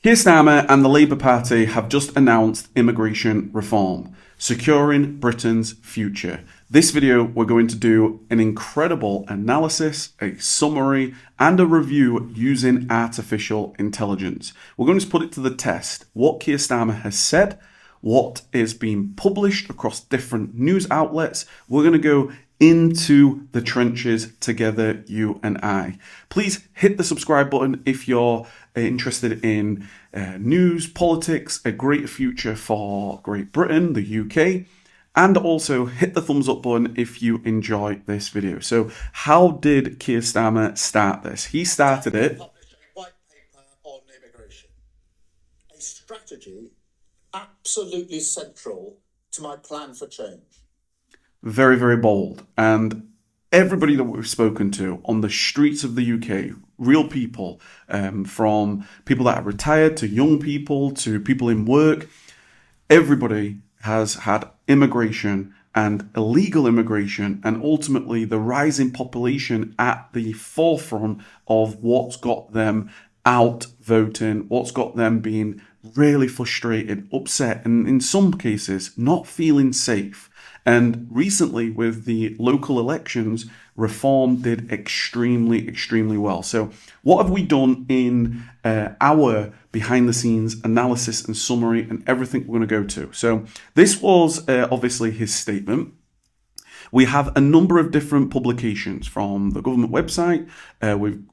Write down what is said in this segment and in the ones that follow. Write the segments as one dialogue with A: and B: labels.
A: Keir Starmer and the Labour Party have just announced immigration reform, securing Britain's future. This video, we're going to do an incredible analysis, a summary, and a review using artificial intelligence. We're going to put it to the test. What Keir Starmer has said, what is being published across different news outlets. We're going to go into the trenches together, you and I. Please hit the subscribe button if you're interested in news, politics, a great future for Great Britain, the UK, and also hit the thumbs up button if you enjoy this video. So how did Keir Starmer start this? He started it.
B: Published a white paper on immigration, a strategy absolutely central to my plan for change.
A: Very, very bold. And everybody that we've spoken to on the streets of the UK, real people, from people that are retired to young people to people in work, everybody has had immigration and illegal immigration and ultimately the rising population at the forefront of what's got them out voting, what's got them being really frustrated, upset, and in some cases not feeling safe. And recently with the local elections, reform did extremely well. So what have we done in our behind the scenes analysis and summary and everything we're going to go to? So this was obviously his statement. We have a number of different publications from the government website.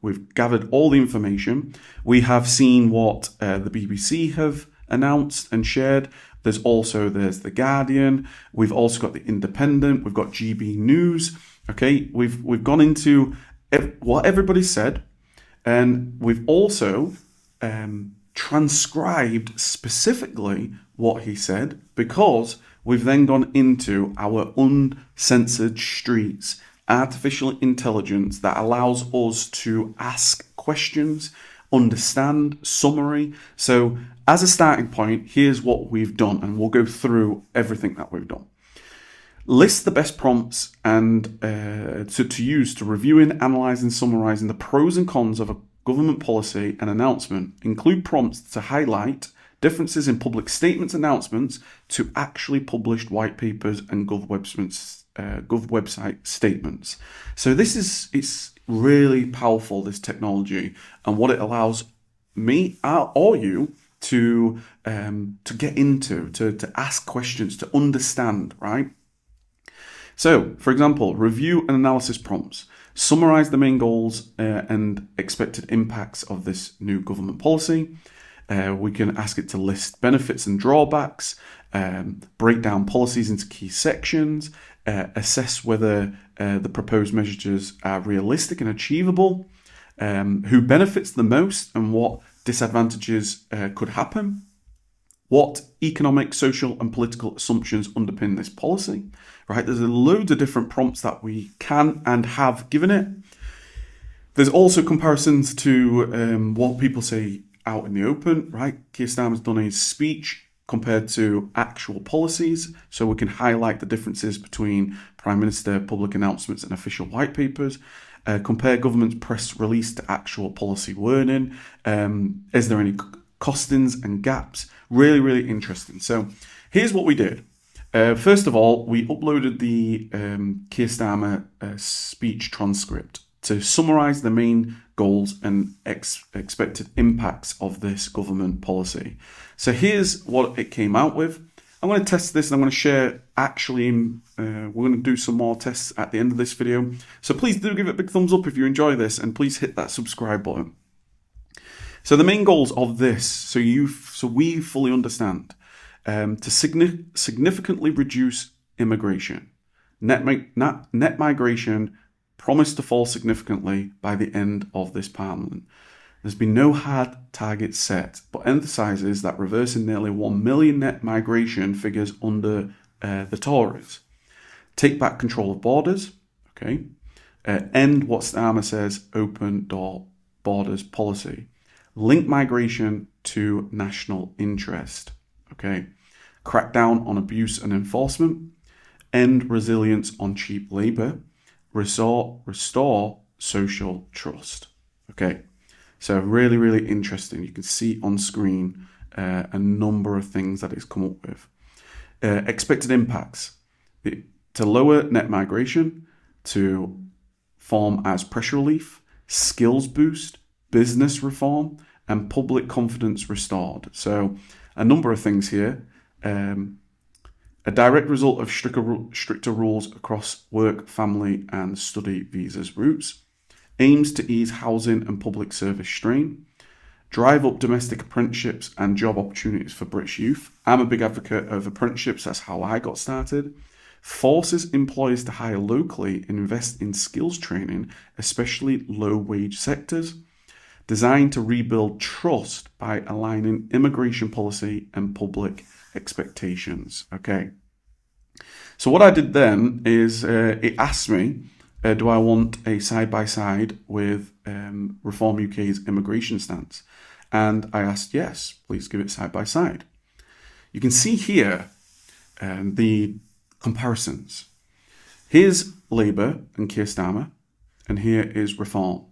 A: We've gathered all the information. We have seen what the BBC have announced and shared. There's The Guardian. We've also got The Independent. We've got GB News. Okay, we've gone into what everybody said, and we've also transcribed specifically what he said, because we've then gone into our uncensored streets, artificial intelligence that allows us to ask questions, understand, summary. So as a starting point, here's what we've done, and we'll go through everything that we've done. List the best prompts and to use to reviewing, analysing, summarising the pros and cons of a government policy and announcement. Include prompts to highlight differences in public statements, announcements to actually published white papers and Gov website statements. So it's really powerful, this technology, and what it allows me or you to get into, to ask questions, to understand, right? So, for example, review and analysis prompts. Summarize the main goals and expected impacts of this new government policy. We can ask it to list benefits and drawbacks, break down policies into key sections, assess whether the proposed measures are realistic and achievable, who benefits the most and what disadvantages could happen, what economic, social and political assumptions underpin this policy, right? There's loads of different prompts that we can and have given it. There's also comparisons to what people say out in the open, right? Keir Starmer's done his speech compared to actual policies, so we can highlight the differences between Prime Minister public announcements and official white papers. Compare government's press release to actual policy wording. Is there any costings and gaps? Really interesting. So here's what we did. First of all, we uploaded the Keir Starmer speech transcript to summarise the main goals and expected impacts of this government policy. So here's what it came out with. I'm going to test this and I'm going to share we're going to do some more tests at the end of this video. So please do give it a big thumbs up if you enjoy this, and please hit that subscribe button. So the main goals of this, so we fully understand, to significantly reduce immigration. Net migration promised to fall significantly by the end of this parliament. There's been no hard target set, but emphasises that reversing nearly 1 million net migration figures under the Tories. Take back control of borders, okay? End what Starmer says, open door borders policy. Link migration to national interest, okay? Crack down on abuse and enforcement. End resilience on cheap labour. Restore social trust, okay? So really, really interesting. You can see on screen a number of things that it's come up with. Expected impacts. To lower net migration, to form as pressure relief, skills boost, business reform, and public confidence restored. So a number of things here. A direct result of stricter rules across work, family, and study visas routes. Aims to ease housing and public service strain. Drive up domestic apprenticeships and job opportunities for British youth. I'm a big advocate of apprenticeships. That's how I got started. Forces employers to hire locally and invest in skills training, especially low-wage sectors. Designed to rebuild trust by aligning immigration policy and public expectations. Okay. So what I did then is it asked me, do I want a side-by-side with Reform UK's immigration stance? And I asked, yes, please give it side-by-side. You can see here the comparisons. Here's Labour and Keir Starmer, and here is Reform.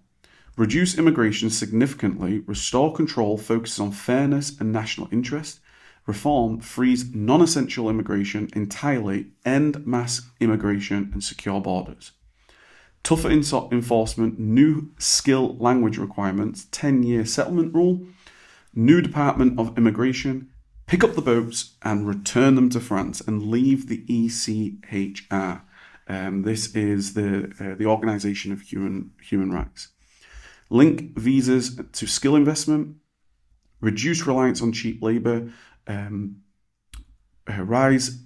A: Reduce immigration significantly, restore control, focuses on fairness and national interest. Reform frees non-essential immigration entirely, end mass immigration and secure borders. Tougher enforcement, new skill language requirements, 10-year settlement rule, new Department of Immigration, pick up the boats and return them to France and leave the ECHR. This is the Organisation of Human Rights. Link visas to skill investment, reduce reliance on cheap labour, rise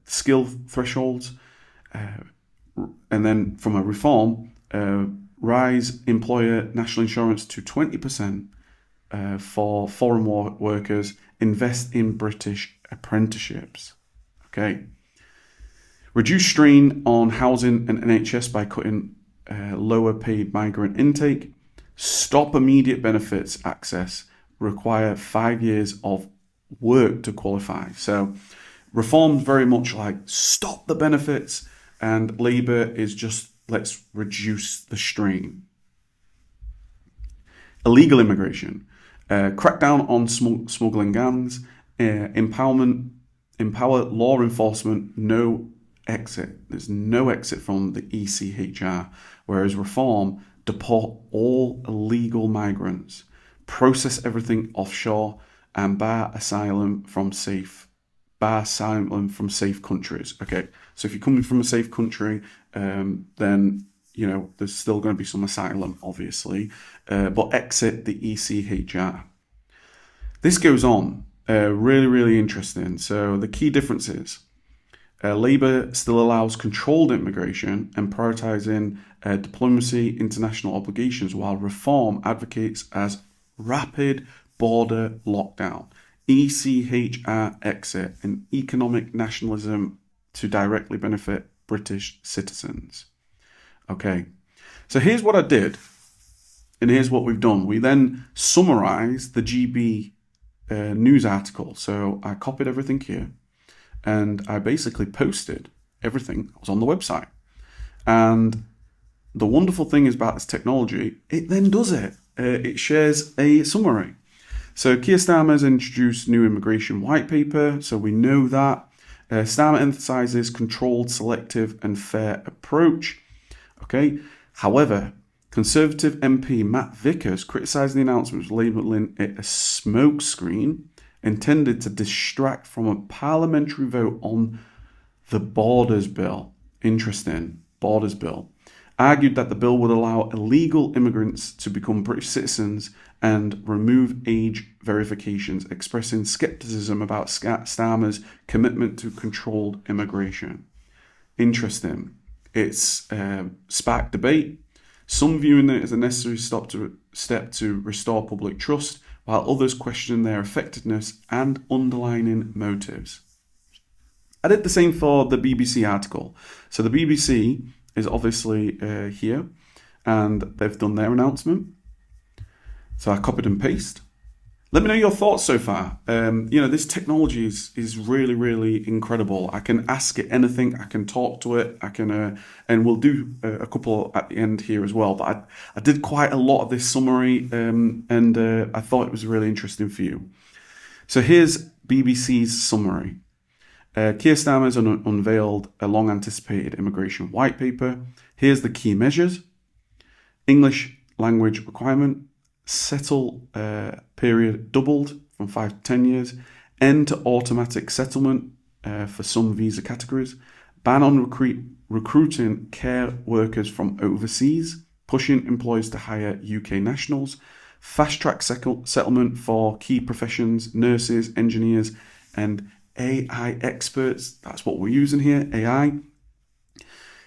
A: skill thresholds, and then from a reform, rise employer national insurance to 20% for foreign workers, invest in British apprenticeships. Okay. Reduce strain on housing and NHS by cutting lower paid migrant intake. Stop immediate benefits access. Require 5 years of work to qualify. So reform's very much like stop the benefits, and Labour is just let's reduce the strain. Illegal immigration. Crack down on smuggling gangs. Empower law enforcement. No exit. There's no exit from the ECHR. Whereas reform, deport all illegal migrants. Process everything offshore and bar asylum from safe countries. Okay, so if you're coming from a safe country, then you know there's still going to be some asylum, obviously, but exit the ECHR. This goes on, really, really interesting. So the key differences: Labour still allows controlled immigration and prioritising diplomacy, international obligations, while Reform advocates as rapid border lockdown, ECHR exit, and economic nationalism to directly benefit British citizens. Okay, so here's what I did, and here's what we've done. We then summarised the GB news article. So I copied everything here, and I basically posted everything that was on the website. And the wonderful thing is about this technology, it then does it. It shares a summary. So Keir Starmer has introduced new immigration white paper, so we know that. Starmer emphasises controlled, selective and fair approach. Okay. However, Conservative MP Matt Vickers criticised the announcement, labelling it a smokescreen intended to distract from a parliamentary vote on the Borders Bill. Interesting. Borders Bill. Argued that the bill would allow illegal immigrants to become British citizens and remove age verifications, expressing scepticism about Starmer's commitment to controlled immigration. Interesting. It's sparked debate, some viewing it as a necessary step to restore public trust, while others question their effectiveness and underlying motives. I did the same for the BBC article. So the BBC is obviously here, and they've done their announcement. So I copied and pasted. Let me know your thoughts so far. This technology is really, really incredible. I can ask it anything. I can talk to it. I can, and we'll do a couple at the end here as well. But I did quite a lot of this summary, and I thought it was really interesting for you. So here's BBC's summary. Kier Starmer has unveiled a long-anticipated immigration white paper. Here's the key measures. English language requirement. Settle period doubled from 5 to 10 years. End to automatic settlement for some visa categories. Ban on recruiting care workers from overseas. Pushing employers to hire UK nationals. Fast-track settlement for key professions, nurses, engineers, and AI experts. That's what we're using here, AI.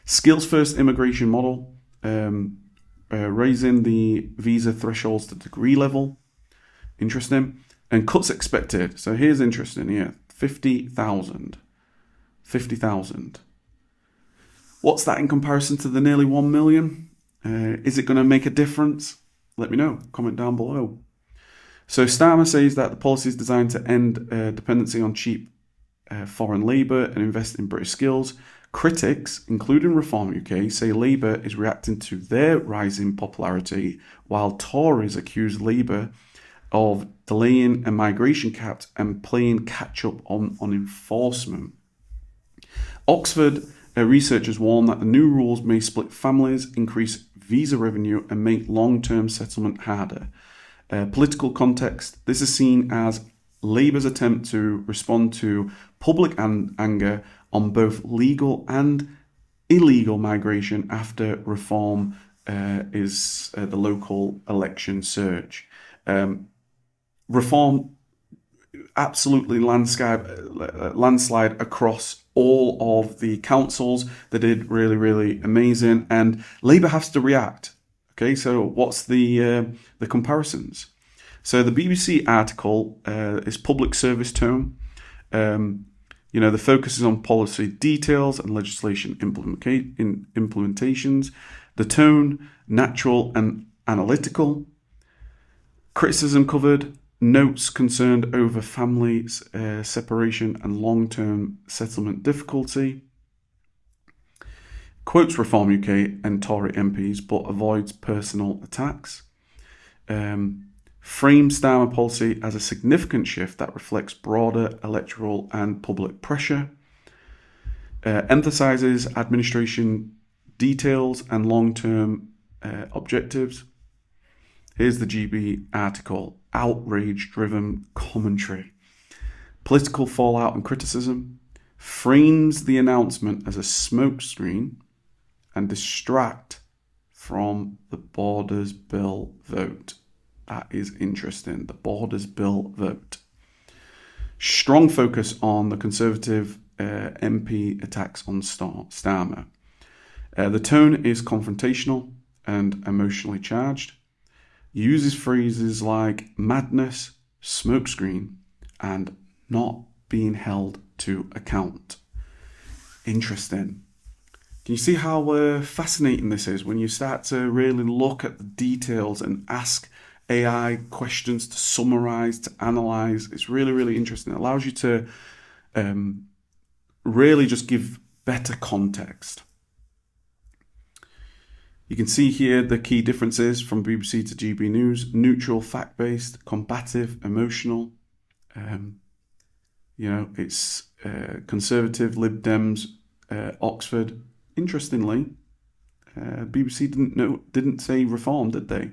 A: Skills-first immigration model. Raising the visa thresholds to degree level. Interesting. And cuts expected. So here's interesting here. 50,000. 50,000. What's that in comparison to the nearly 1 million? Is it going to make a difference? Let me know. Comment down below. So Starmer says that the policy is designed to end dependency on cheap foreign labour and invest in British skills. Critics, including Reform UK, say Labour is reacting to their rising popularity, while Tories accuse Labour of delaying a migration cap and playing catch-up on enforcement. Oxford researchers warn that the new rules may split families, increase visa revenue, and make long-term settlement harder. Political context, this is seen as Labour's attempt to respond to public anger on both legal and illegal migration after Reform is the local election surge. Reform absolutely landslide across all of the councils. They did really, really amazing, and Labour has to react. Okay, so what's the comparisons? So the BBC article is public service tone. The focus is on policy details and legislation implementations. The tone, natural and analytical. Criticism covered. Notes concerned over families separation and long-term settlement difficulty. Quotes Reform UK and Tory MPs but avoids personal attacks. Frames Starmer policy as a significant shift that reflects broader electoral and public pressure. Emphasises administration details and long-term objectives. Here's the GB article. Outrage-driven commentary. Political fallout and criticism. Frames the announcement as a smokescreen and distract from the Borders Bill vote. That is interesting. The Borders Bill vote. Strong focus on the Conservative MP attacks on Starmer. The tone is confrontational and emotionally charged. Uses phrases like madness, smokescreen, and not being held to account. Interesting. Can you see how fascinating this is when you start to really look at the details and ask AI questions to summarize, to analyze? It's really, really interesting. It allows you to really just give better context. You can see here the key differences from BBC to GB News. Neutral, fact-based, combative, emotional. It's Conservative, Lib Dems, Oxford. Interestingly, BBC didn't say Reform, did they?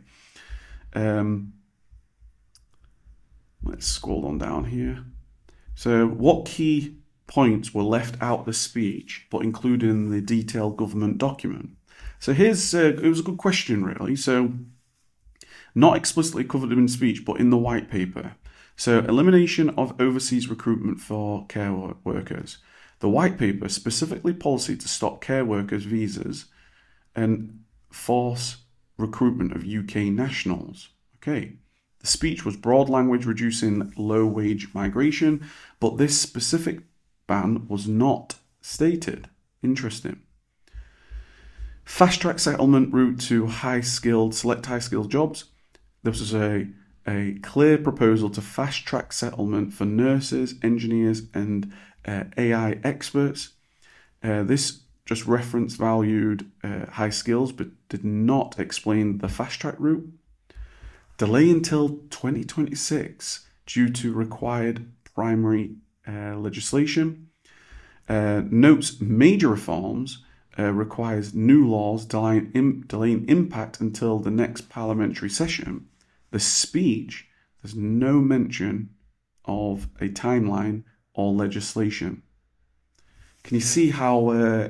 A: Let's scroll on down here. So what key points were left out of the speech but included in the detailed government document? So here's it was a good question, really. So not explicitly covered in speech but in the white paper. So elimination of overseas recruitment for care workers. The white paper specifically policy to stop care workers' visas and force recruitment of UK nationals. Okay. The speech was broad language reducing low-wage migration, but this specific ban was not stated. Interesting. Fast-track settlement route to select high-skilled jobs. This was a a clear proposal to fast-track settlement for nurses, engineers, and AI experts. This just reference valued high skills, but did not explain the fast-track route. Delay until 2026 due to required primary legislation. Notes major reforms requires new laws delaying impact until the next parliamentary session. The speech, there's no mention of a timeline or legislation. Can you see how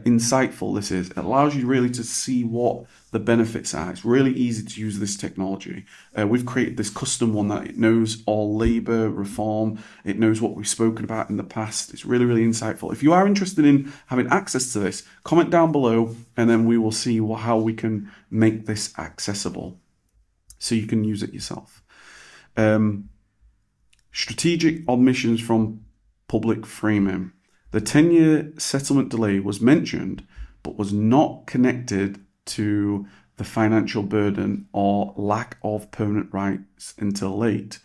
A: insightful this is? It allows you really to see what the benefits are. It's really easy to use this technology. We've created this custom one that it knows all labour reform. It knows what we've spoken about in the past. It's really, really insightful. If you are interested in having access to this, comment down below and then we will see how we can make this accessible so you can use it yourself. Strategic omissions from public framing. The 10-year settlement delay was mentioned, but was not connected to the financial burden or lack of permanent rights until late.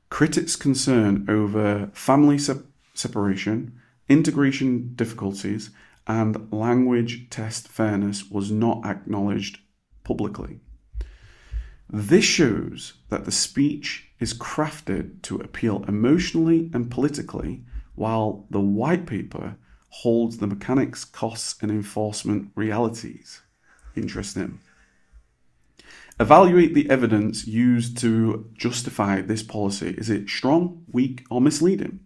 A: Critics' concern over family separation, integration difficulties, and language test fairness was not acknowledged publicly. This shows that the speech is crafted to appeal emotionally and politically, while the white paper holds the mechanics, costs, and enforcement realities. Interesting. Evaluate the evidence used to justify this policy. Is it strong, weak, or misleading?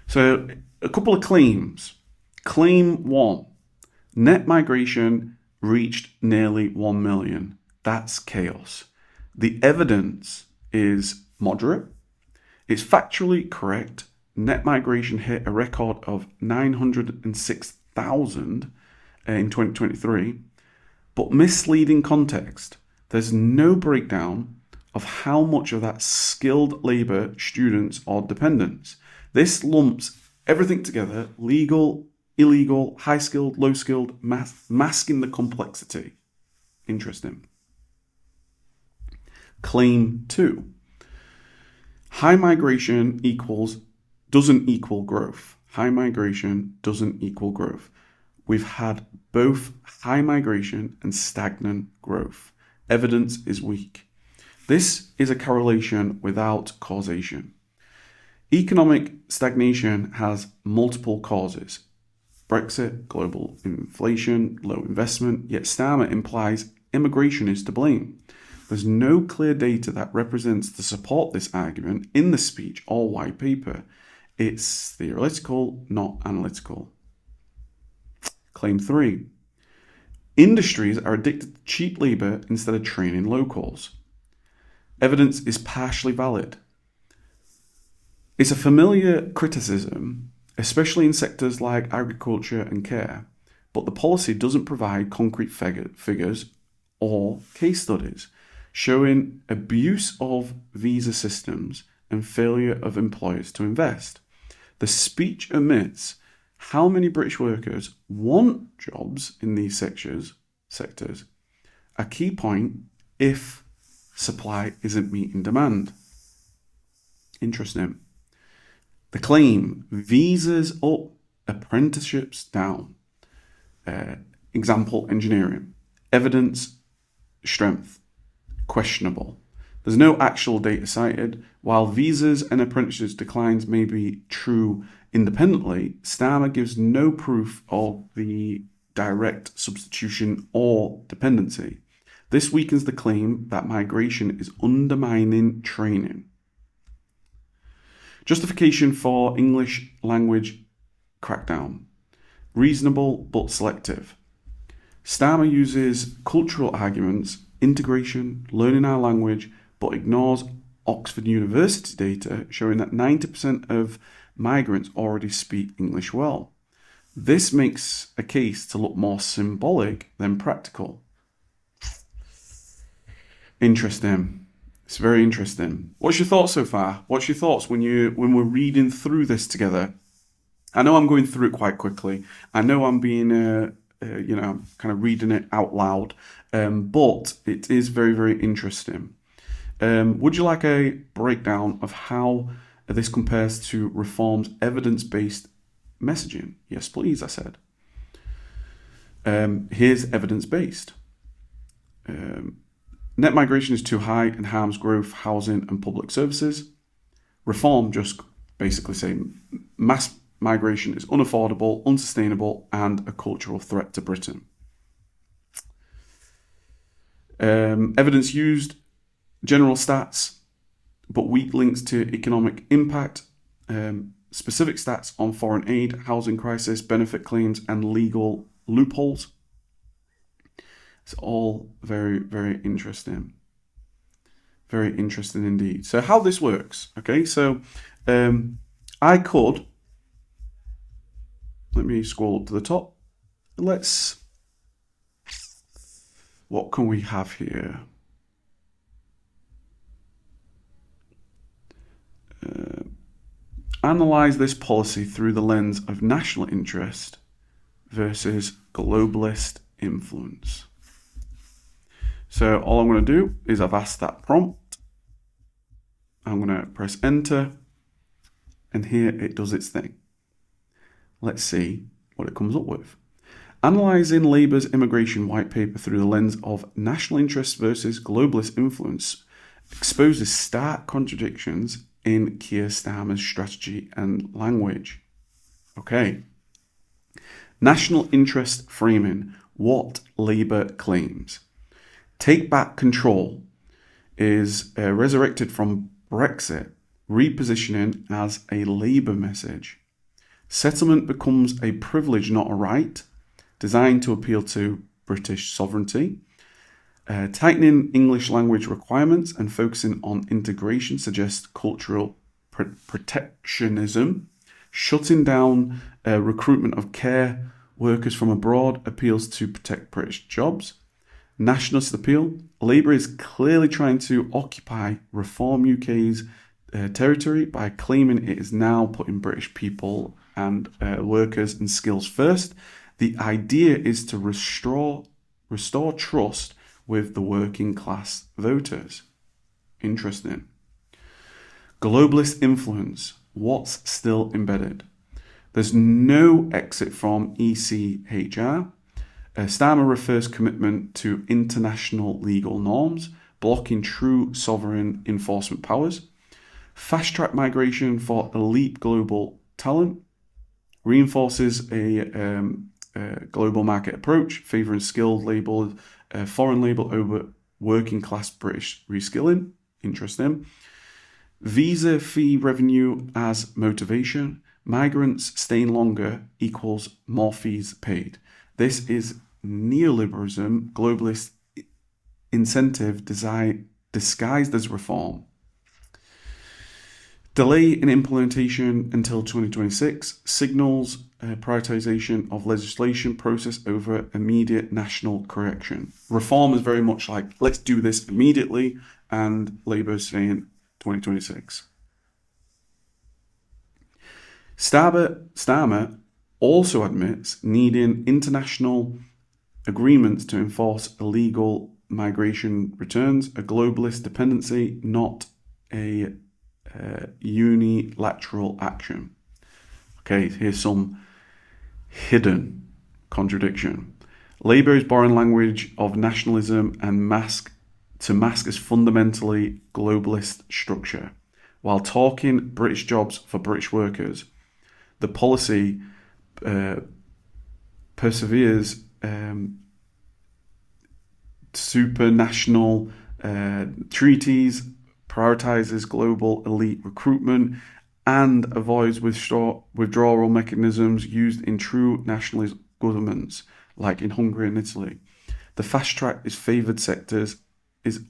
A: So, a couple of claims. Claim 1. Net migration reached nearly 1 million. That's chaos. The evidence is moderate. It's factually correct. Net migration hit a record of 906,000 in 2023, but misleading context. There's no breakdown of how much of that skilled labour, students, or dependents. This lumps everything together, legal, illegal, high-skilled, low-skilled, masking the complexity. Interesting. Claim 2. High migration doesn't equal growth. High migration doesn't equal growth. We've had both high migration and stagnant growth. Evidence is weak. This is a correlation without causation. Economic stagnation has multiple causes. Brexit, global inflation, low investment, yet Starmer implies immigration is to blame. There's no clear data that represents to support this argument in the speech or white paper. It's theoretical, not analytical. Claim 3. Industries are addicted to cheap labour instead of training locals. Evidence is partially valid. It's a familiar criticism, especially in sectors like agriculture and care, but the policy doesn't provide concrete figures or case studies showing abuse of visa systems and failure of employers to invest. The speech omits how many British workers want jobs in these sectors, a key point if supply isn't meeting demand. Interesting. The claim, visas up, apprenticeships down. Example, engineering. Evidence, strength, questionable. There's no actual data cited. While visas and apprenticeships declines may be true independently, Starmer gives no proof of the direct substitution or dependency. This weakens the claim that migration is undermining training. Justification for English language crackdown. Reasonable but selective. Starmer uses cultural arguments, integration, learning our language, but ignores Oxford University data showing that 90% of migrants already speak English well. This makes a case to look more symbolic than practical. Interesting. It's very interesting. What's your thoughts so far? What's your thoughts when we're reading through this together? I know I'm going through it quite quickly. I know I'm being, kind of reading it out loud, but it is very, very interesting. Would you like a breakdown of how this compares to Reform's evidence-based messaging? Yes, please, I said. Here's evidence-based. Net migration is too high and harms growth, housing and public services. Reform just basically saying mass migration is unaffordable, unsustainable and a cultural threat to Britain. Evidence used, general stats, but weak links to economic impact, specific stats on foreign aid, housing crisis, benefit claims, and legal loopholes. It's all very, very interesting. Very interesting indeed. So how this works, okay? So I could, let me scroll up to the top. What can we have here? Analyze this policy through the lens of national interest versus globalist influence. So all I'm going to do is I've asked that prompt. I'm going to press enter, and here it does its thing. Let's see what it comes up with. Analysing Labour's immigration white paper through the lens of national interest versus globalist influence exposes stark contradictions in Kier Starmer's strategy and language. Okay. National interest framing, what Labour claims. Take back control is resurrected from Brexit, repositioning as a Labour message. Settlement becomes a privilege, not a right, designed to appeal to British sovereignty. Tightening English language requirements and focusing on integration suggests cultural protectionism. Shutting down recruitment of care workers from abroad appeals to protect British jobs. Nationalist appeal. Labour is clearly trying to occupy Reform UK's territory by claiming it is now putting British people and workers and skills first. The idea is to restore trust with the working class voters. Interesting. Globalist influence. What's still embedded? There's no exit from ECHR. Starmer refers commitment to international legal norms, blocking true sovereign enforcement powers. Fast-track migration for elite global talent. Reinforces a global market approach, favouring skilled label, foreign label over working class British reskilling. Interesting. Visa fee revenue as motivation. Migrants staying longer equals more fees paid. This is neoliberalism, globalist incentive disguised as reform. Delay in implementation until 2026 signals prioritisation of legislation process over immediate national correction. Reform is very much like, let's do this immediately, and Labour is saying 2026. Starmer also admits needing international agreements to enforce illegal migration returns, a globalist dependency, not a unilateral action. Okay, here's some hidden contradiction. Labour is borrowing language of nationalism and mask as fundamentally globalist structure. While talking British jobs for British workers, the policy perseveres supranational treaties, prioritises global elite recruitment, and avoids withdrawal mechanisms used in true nationalist governments, like in Hungary and Italy. The fast track is favoured sectors, is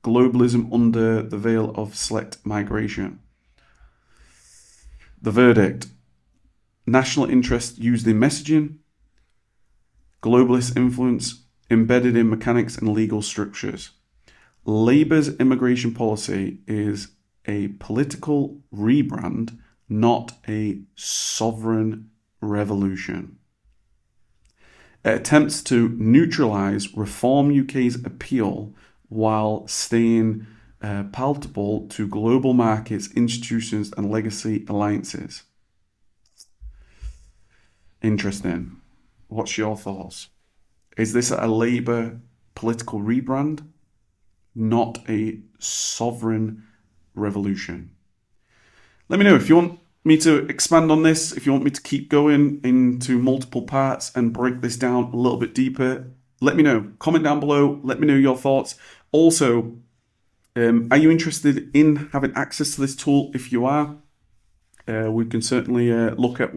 A: globalism under the veil of select migration. The verdict: national interest used in messaging, globalist influence embedded in mechanics and legal structures. Labour's immigration policy is a political rebrand, not a sovereign revolution. It attempts to neutralise Reform UK's appeal while staying palatable to global markets, institutions, and legacy alliances. Interesting. What's your thoughts? Is this a Labour political rebrand, not a sovereign revolution? Let me know if you want me to expand on this, if you want me to keep going into multiple parts and break this down a little bit deeper. Let me know. Comment down below. Let me know your thoughts. Also, are you interested in having access to this tool? If you are, we can certainly look at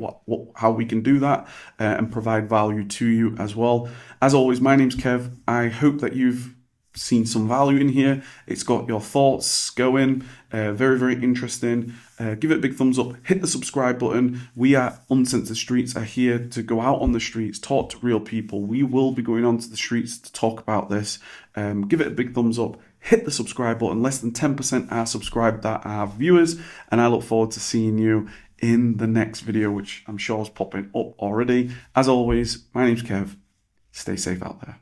A: how we can do that and provide value to you as well. As always, my name's Kev. I hope that you've seen some value in here. It's got your thoughts going. Very, very interesting. Give it a big thumbs up. Hit the subscribe button. We at Uncensored Streets are here to go out on the streets, talk to real people. We will be going onto the streets to talk about this. Give it a big thumbs up. Hit the subscribe button. Less than 10% are subscribed that are viewers, and I look forward to seeing you in the next video, which I'm sure is popping up already. As always, my name's Kev. Stay safe out there.